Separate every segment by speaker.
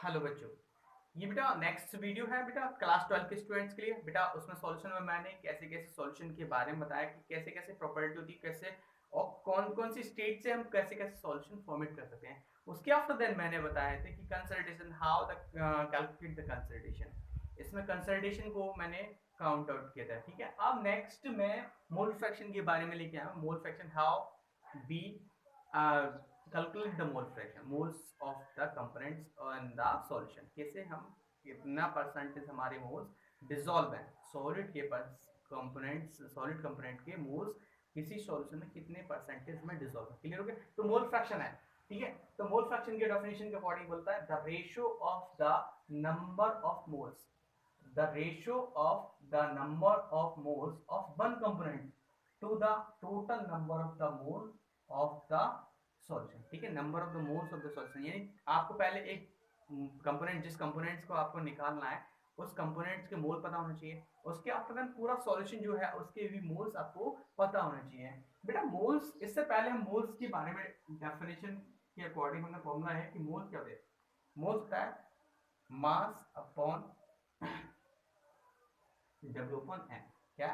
Speaker 1: Hello बच्चों, ये बेटा नेक्स्ट वीडियो है बेटा क्लास 12 के स्टूडेंट्स के लिए। बेटा उसमें सॉल्यूशन में मैंने कैसे कैसे सॉल्यूशन के बारे में बताया कि कैसे कैसे प्रॉपर्टी होती है, कैसे और कौन कौन सी स्टेट से हम कैसे कैसे सॉल्यूशन फॉर्मेट कर सकते हैं। उसके आफ्टर देन मैंने बताया था कि consultation how the calculate the consultation. इसमें कंसल्टेशन को मैंने काउंट आउट किया था। ठीक है, अब नेक्स्ट मैं मोल फ्रैक्शन के बारे में लेके आया। Mole fraction how be calculate the mole fraction, moles of the components in the solution। कैसे हम कितना परसेंटेज हमारे मोल्स डिसॉल्व हैं सॉलिड के पास कंपोनेंट्स, सॉलिड कंपोनेंट के मोल्स किसी सॉल्यूशन में कितने परसेंटेज में डिसॉल्व है। क्लियर हो गया? तो मोल फ्रैक्शन है। ठीक है, तो मोल फ्रैक्शन के डेफिनेशन के अकॉर्डिंग बोलता है the ratio of the number of moles, the ratio of the number of moles of one component to the total number of the mole of the solution। ठीक है, number of the moles of the solution, यानी आपको पहले एक component, जिस components को आपको निकालना है उस कंपोनेंट्स के मोल पता होना चाहिए। उसके आफ्टर देन पूरा सॉल्यूशन जो है उसके भी मोल्स आपको पता होना चाहिए। बेटा मोल्स, इससे पहले हम मोल्स के बारे में डेफिनेशन के अकॉर्डिंग हमने फॉर्मूला है कि मोल्स क्या होते हैं। मोल्स होता है mass upon W upon N, क्या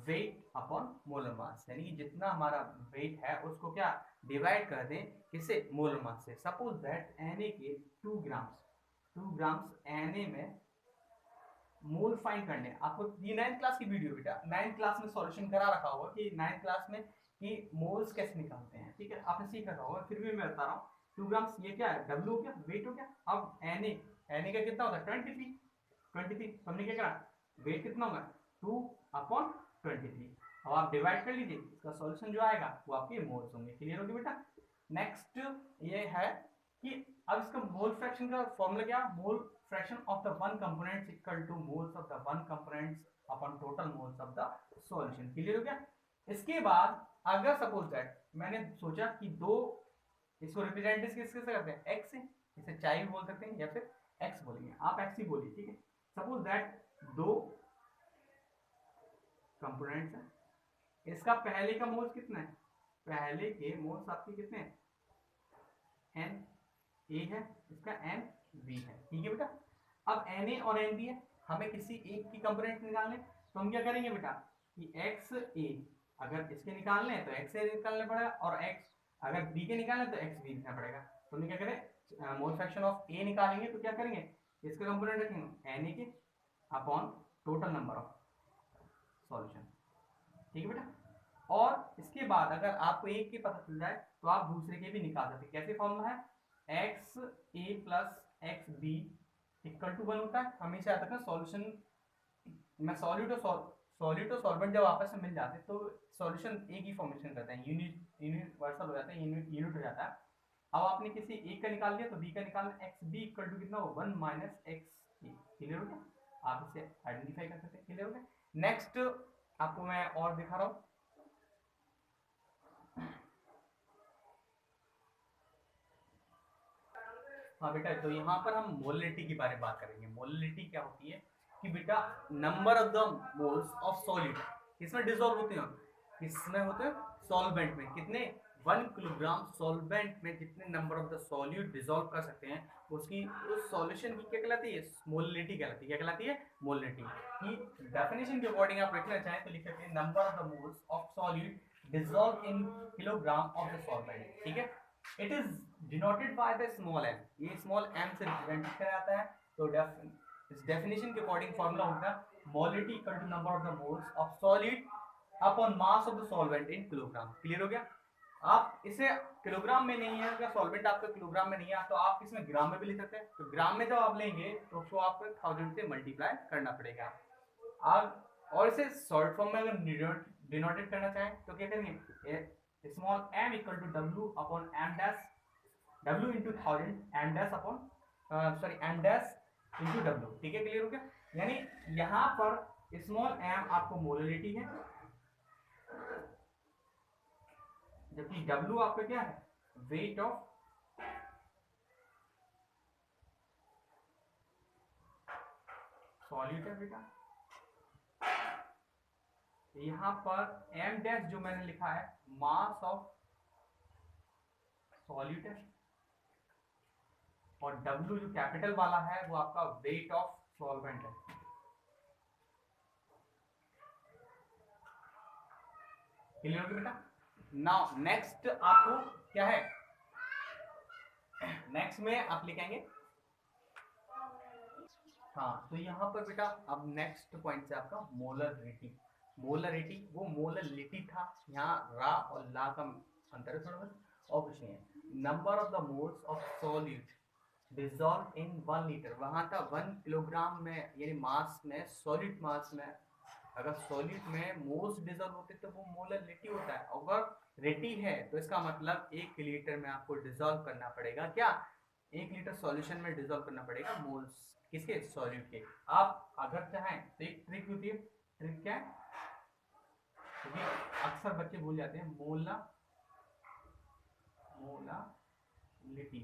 Speaker 1: वेट अपॉन मोलर मास, यानी कि जितना हमारा वेट है उसको क्या डिवाइड कर दें किससे, मोलर मास से। सपोज दैट Na के 2 ग्राम्स Na में मोल फाइंड करने। आपको ये 9th क्लास की वीडियो बेटा, 9th क्लास में सॉल्यूशन करा रखा होगा कि 9th क्लास में कि मोल्स कैसे निकालते हैं। ठीक है, आपने सीख रखा होगा, फिर भी मैं बता रहा हूँ। 2 ग्राम्स ये क्या है, डब्ल्यू हो गया, वेट हो गया। अब Na का कितना होता है 23। तो हमने क्या करा, वेट कितना होगा 2/23। अब आप डिवाइड कर लीजिए, इसका सॉल्यूशन जो आएगा वो आपके मोल्स होंगे। क्लियर होगी बेटा? नेक्स्ट ये है कि अब इसका मोल फ्रैक्शन का फॉर्मूला क्या, mole fraction of the one component equal two moles of the one components upon total moles of the solution. Clear हो गया? इसके बाद अगर सपोज दैट मैंने सोचा कि दो, इसको रिप्रेजेंट किससे करते हैं, एक्स से, इसे चाय भी बोल सकते हैं या फिर एक्स बोलेंगे, आप एक्स ही बोलिए। ठीक है, सपोज दैट दो कंपोनेंट्स हैं, इसका पहले का मोल्स कितना है, पहले के मोल्स आपके कितने हैं, एन ए है, इसका एन बी है। ठीक है बेटा, अब एन ए और एन बी है, हमें किसी एक की कंपोनेंट निकालने, तो हम क्या करेंगे बेटा कि एक्स ए अगर इसके निकालने हैं तो एक्स ए निकालना पड़ेगा, और एक्स अगर बी के निकालने तो एक्स बी लिखना पड़ेगा। तो हम क्या करें, मोल फ्रैक्शन ऑफ ए निकालेंगे तो क्या करेंगे, इसका कंपोनेंट रखेंगे एन ए के upon total number of solution. ठीक है बेटा, और इसके बाद अगर आपको एक के पता चल जाए तो आप दूसरे के भी निकाल सकते। कैसे फॉर्मूला है, X A plus X B equal to 1 होता है। हमेशा याद रखना सॉल्यूशन में सॉल्यूट और सॉल्वेंट जब आपस में मिल जाते हैं तो सॉल्यूशन एक ही फॉर्मेशन करते हैं, यूनिवर्सल हो जाता है, यूनिट हो जाता है। अब आपने किसी एक का निकाल लिया तो बी का निकालना, एक्स बी इक्वल टू कितना हो 1 माइनस एक्स ए। क्लियर हो गया? आप इसे आइडेंटिफाई कर सकते हैं। क्लियर हो गया? नेक्स्ट आपको मैं और दिखा रहा हूं। हाँ बेटा, तो यहाँ पर हम मोलरिटी के बारे में बात करेंगे। मोलरिटी क्या होती है कि बेटा number of the moles of solid किसमें डिसॉल्व होते हैं, किसमें होते हैं, सॉल्वेंट में। कितने, 1 किलोग्राम सॉल्वेंट में जितने number of the solute dissolve कर सकते हैं उसकी, उस सॉल्यूशन की क्या कहलाती है, मोलरिटी कहलाती है। क्या कहलाती है, मोलरिटी। की डेफिनेशन के अकॉर्डिंग आप लिखना चाहें तो लिख सकते हैं number of the moles of solute dissolve in kilogram of the solvent. ठीक है, it is denoted by the small M, ये स्मॉल एम से रिप्रेजेंट किया जाता है। तो इस डेफिनेशन के अकॉर्डिंग फॉर्मूला होगा molality equal to number of the moles of solid upon mass of the solvent in kilogram. Clear हो गया? आप इसे किलोग्राम में नहीं है, अगर सॉल्वेंट आपका किलोग्राम में नहीं है तो आप इसमें ग्राम में भी लिख सकते हैं। तो ग्राम में जब आप लेंगे तो उसको आपको 1000 से मल्टीप्लाई करना पड़ेगा। आप और इसे शॉर्ट फॉर्म में अगर डिनोटेट करना चाहें तो क्या करेंगे, small m equal to w upon m dash, w into 1000 m dash upon sorry m dash into w। ठीक है, क्लियर हो गया? यानी यहाँ पर स्मॉल m आपको मोलरिटी है, जबकि w आपका क्या है, वेट ऑफ सॉल्यूट है बेटा। यहाँ पर m डैश जो मैंने लिखा है मास ऑफ सॉल्यूट है, और W जो कैपिटल वाला है वो आपका वेट ऑफ सॉल्वेंट है। क्लियर हो गया बेटा? नाउ नेक्स्ट आपको क्या है, नेक्स्ट में आप लिखेंगे, हाँ तो यहाँ पर बेटा अब नेक्स्ट पॉइंट से आपका मोलरिटी। मोलरिटी वो मोलरिटी था, यहाँ रा और ला का अंतर है थोड़ा बस, और कुछ नहीं है। Number of the moles of solute dissolve in 1 litre, वहां था 1 किलोग्राम में, यानी मास में, सॉलिड मास में अगर सॉलिड में मोल्स डिसॉल्व होते तो वो मोलरिटी होता है। अगर रेटी है तो इसका मतलब 1 लीटर में आपको डिसॉल्व करना पड़ेगा क्या, 1 लीटर सॉल्यूशन में डिसॉल्व करना पड़ेगा मोल्स किसके, सॉल्यूट के। आप अगर चाहें तो एक ट्रिक होती है, ट्रिक क्या है, क्योंकि अक्सर बच्चे भूल जाते हैं, मोलालिटी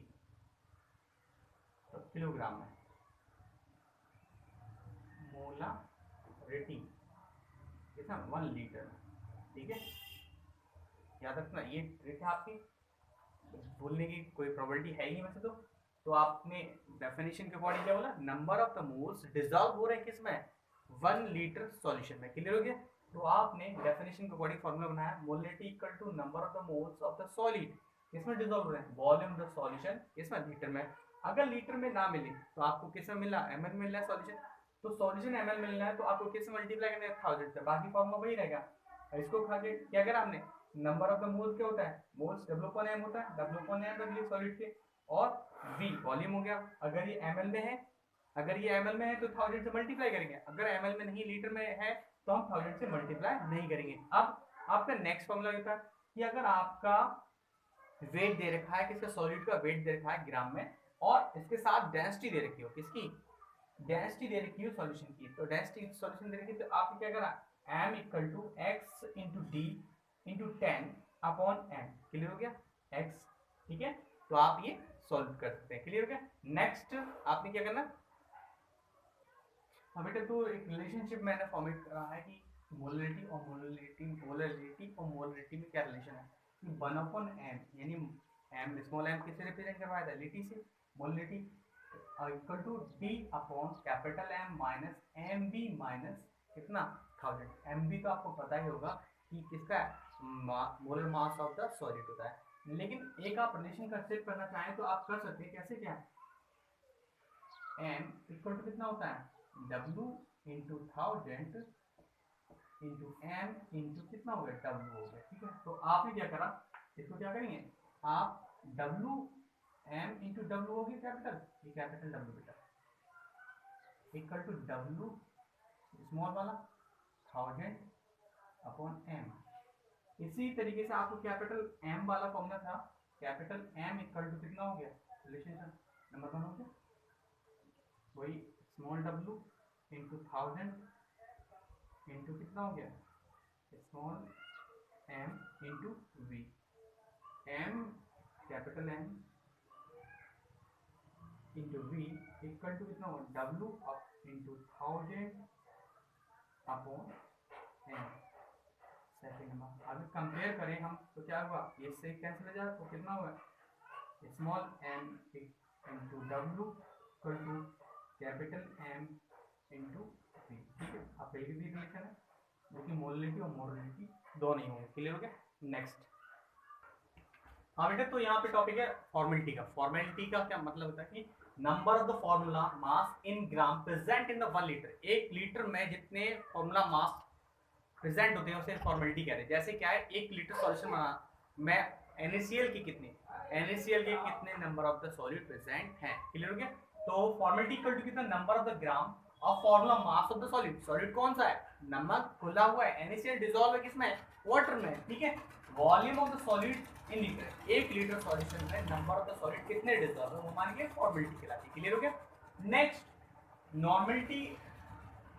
Speaker 1: तो किलोग्राम में, मोलारिटी कितना 1 लीटर, ठीक है, याद रखना ये ट्रिक है आपकी, भूलने की कोई प्रोबेबिलिटी है ही नहीं वैसे तो आपने डेफिनेशन के अकॉर्डिंग क्या बोला, number of the moles dissolve हो रहे हैं किसमें, 1 लीटर सॉल्यूशन में। क्लियर हो गया? तो आपने डेफिनेशन के अकॉर्डिंग फॉर्मूला बनाया, molarity equal to number of the moles of the solid, इसमें डिसॉल्व हो रहे हैं, वॉल्यूम ऑफ द सॉल्यूशन इसमें लीटर में। अगर लीटर में ना मिले तो आपको किस में मिला, ml मिल रहा है सॉल्यूशन, तो सॉल्यूशन ml मिलना है तो आपको किस से मल्टीप्लाई करना है, 1000 से, बाकी फॉर्मूला वही रहेगा। इसको खा के क्या करा हमने, नंबर ऑफ द मोल्स क्या होता है, मोल्स W/m होता है, W/m बदलिए सॉलिड के, और V वॉल्यूम हो गया। अगर ये ml में है, अगर ये ml में है तो 1000 से मल्टीप्लाई करेंगे, अगर ml में नहीं लीटर में है तो हम 1000 से मल्टीप्लाई नहीं करेंगे। अब आपका नेक्स्ट फॉर्मूला होता है कि अगर आपका वेट दे रखा है, किसका, सॉलिड का वेट दे रखा है ग्राम में, और इसके साथ डेंसिटी दे रखी हो, किसकी, डेंसिटी दे रखी हो सॉल्यूशन की, तो डेंसिटी सॉल्यूशन दे रखी, तो आप क्या करा, m equal to x into D into 10 upon m। Clear हो गया, x, ठीक है, तो आप ये सॉल्व कर सकते हैं। क्लियर हो गया? नेक्स्ट आपने क्या करना, अब बेटा तो एक रिलेशनशिप मैंने फॉर्मेट करा है कि मोलरिटी और मोलरिटी में क्या रिलेशन है कि 1/m, यानी m स्मॉल m किससे रिप्रेजेंट करवाया था, लिटी से, molarity equal to d upon capital M minus mb minus कितना 1000। mb तो आपको पता ही होगा कि किसका molar mass of the solid होता है, लेकिन एक आप रिलेशन कंसीडर करना चाहें तो आप कर सकते हैं, कैसे, क्या, m इक्वल टू कितना होता है, w into 1000 into m into कितना हो गया, w हो गया, ठीक है। तो आपने क्या करा, इसको क्या करेंगे आप, w m इंटू डब्ल्यू होगी कैपिटल, ये कैपिटल W बेटा, इक्वल टू W स्मॉल वाला 1000 अपॉन m। इसी तरीके से आपको कैपिटल M वाला फॉर्मूला था, कैपिटल M इक्वल टू कितना हो गया, रिलेशन नंबर 1 हो गया, वही स्मॉल w इंटू 1000 इंटू कितना हो गया, small m into v, m capital M into v equal to कितना होगा, w up into 1000 upon m। Second number अभी कंपेयर करें हम तो क्या हुआ, ये से कैंसिल हो जाएगा तो कितना हुआ, small m into w equal to capital M into v, ठीक है। अब पहले भी रिलेशन है जो कि मोलरिटी और मोलरिटी दोनों ही होंगे। क्लियर हो गया? नेक्स्ट, हाँ बेटा तो यहाँ पे टॉपिक है फॉर्मेलिटी का। फॉर्मेलिटी का क्या मतलब होता है कि number of the formula mass in gram present in the 1 litre, 1 litre में जितने फॉर्मूला मास प्रेजेंट होते हैं उसे फॉर्मेलिटी कहते हैं। जैसे क्या है, 1 लीटर सॉल्यूशन में NaCl की कितने, NaCl के कितने number of the solute present हैं। क्लियर हो गया? तो फॉर्मेलिटी इक्वल टू कितना, number of the gram of formula mass of the solute. Solute कौन सा है, नमक खुला हुआ है, NaCl डिसॉल्व है किसमें, वाटर में, ठीक है। Volume of the solute in litre, 1 litre solution में नंबर ऑफ द सॉलिड कितने डिसॉल्व है वो मान के फॉर्मेलिटी कहलाती है। क्लियर हो गया? Next, normality.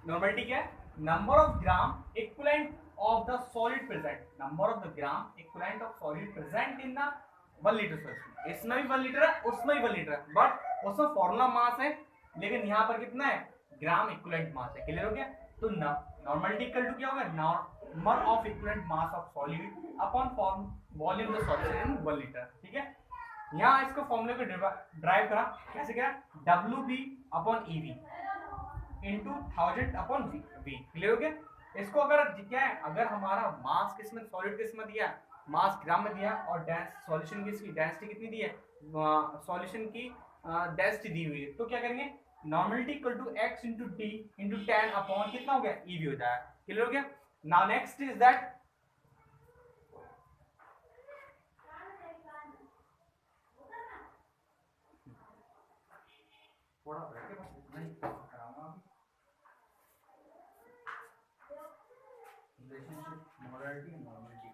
Speaker 1: नॉर्मलिटी क्या है, number of gram equivalent of the solid present, number of the gram equivalent of solid present in the 1 litre solution. इसमें भी 1 लीटर है, उसमें भी 1 लीटर है, बट उसमें फॉर्मूला मास है, लेकिन यहाँ पर कितना है, ग्राम इक्विवेलेंट मास है। क्लियर हो गया? तो नॉर्मलिटी इक्वल टू क्या होगा, number of equivalent mass of solid upon form volume of solution in 1 litre, ठीक है। यहाँ इसको फॉर्मूले को ड्राइव करा, कैसे करा, W B upon E V into 1000 upon V. Clear हो गया। इसको अगर क्या है, अगर हमारा मास किसमें, सॉलिड किसमें दिया, मास ग्राम में दिया, और सॉल्यूशन की इसकी डेंसिटी कितनी दी है, सॉल्यूशन की डेंसिटी दी हुई है, तो क्या करेंगे, normality equal to X into T into 10 upon कितना हो गया, ई वी हो जाएगा। क्लियर हो गया। नाउ नेक्स्ट इज दैट, थोड़ा ब्रेक है, बस इतना ही कराऊंगा अभी। Relationship molarity and normality.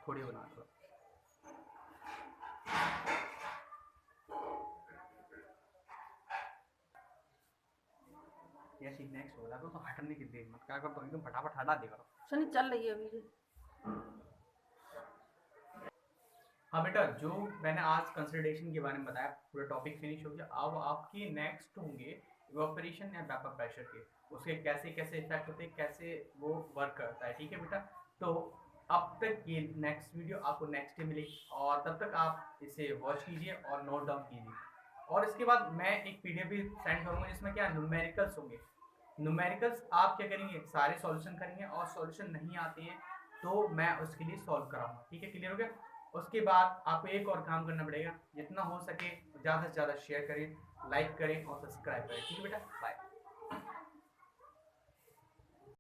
Speaker 1: थोड़ी बना दो। यस नेक्स्ट बोला तो हटने की देर मत क्या करो, एकदम फटाफट हटा दे करो।
Speaker 2: सनी चल रही है अभी।
Speaker 1: हाँ बेटा, जो मैंने आज कंसोलिडेशन के बारे में बताया, पूरा टॉपिक फिनिश हो गया। अब आपके नेक्स्ट होंगे इवापोरेशन या वेपर प्रेशर के, उसके कैसे कैसे इफेक्ट होते हैं, कैसे वो वर्क करता है। ठीक है बेटा, तो अब तक ये नेक्स्ट वीडियो आपको नेक्स्ट डे मिलेगी, और तब तक आप इसे वॉच कीजिए और नोट डाउन कीजिए। और इसके बाद मैं एक पीडीएफ भी सेंड करूँगा जिसमें क्या न्यूमेरिकल्स होंगे। न्यूमेरिकल्स आप क्या करेंगे, सारे सॉल्यूशन करेंगे, और सॉल्यूशन नहीं आते हैं तो मैं उसके लिए सॉल्व कराऊंगा। ठीक है, क्लियर हो गया। उसके बाद आपको एक और काम करना पड़ेगा, जितना हो सके ज़्यादा से ज़्यादा शेयर करें, लाइक करें और सब्सक्राइब करें। ठीक है बेटा, बाय।